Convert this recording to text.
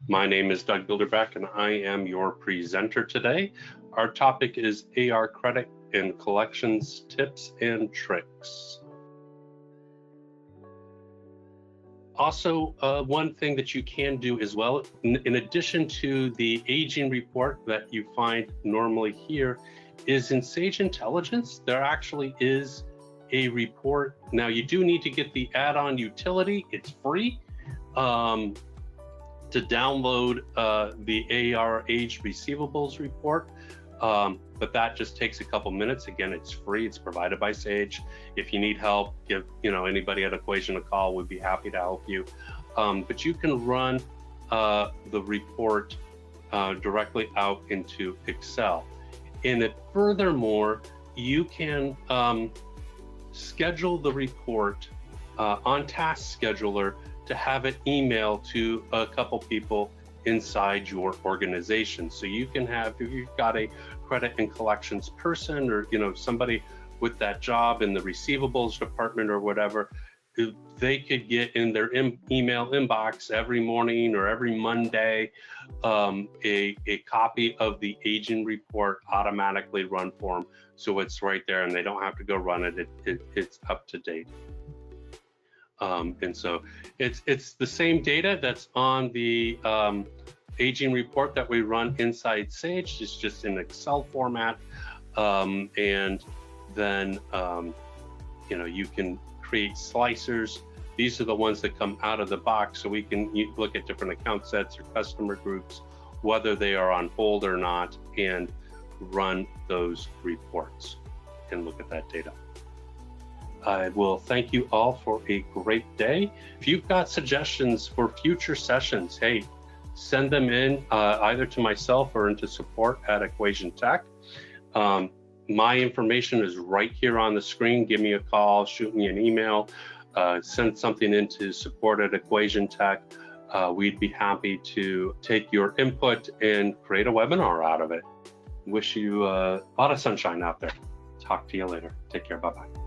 My name is Doug Bilderback and I am your presenter today. Our topic is AR credit and collections tips and tricks. Also, one thing that you can do as well, in addition to the aging report that you find normally here, is in Sage Intelligence, there actually is a report. Now, you do need to get the add-on utility. It's free to download the AR aged receivables report. But that just takes a couple minutes. Again, it's free. It's provided by Sage. If you need help, give anybody at Equation a call. We'd be happy to help you. But you can run the report directly out into Excel. And furthermore, you can schedule the report on Task Scheduler to have it emailed to a couple people inside your organization. So you can have, if you've got a credit and collections person or somebody with that job in the receivables department or whatever, they could get in their email inbox every morning or every Monday a copy of the aging report automatically run for them. So it's right there and they don't have to go run it. It's up to date. And so it's the same data that's on the aging report that we run inside Sage. It's just in Excel format, and then you can create slicers. These are the ones that come out of the box, so we can look at different account sets or customer groups, whether they are on hold or not, and run those reports and look at that data. I will thank you all for a great day. If you've got suggestions for future sessions, hey, send them in either to myself or into support at Equation Tech. My information is right here on the screen. Give me a call, shoot me an email, send something into support at Equation Tech. We'd be happy to take your input and create a webinar out of it. Wish you a lot of sunshine out there. Talk to you later. Take care. Bye-bye.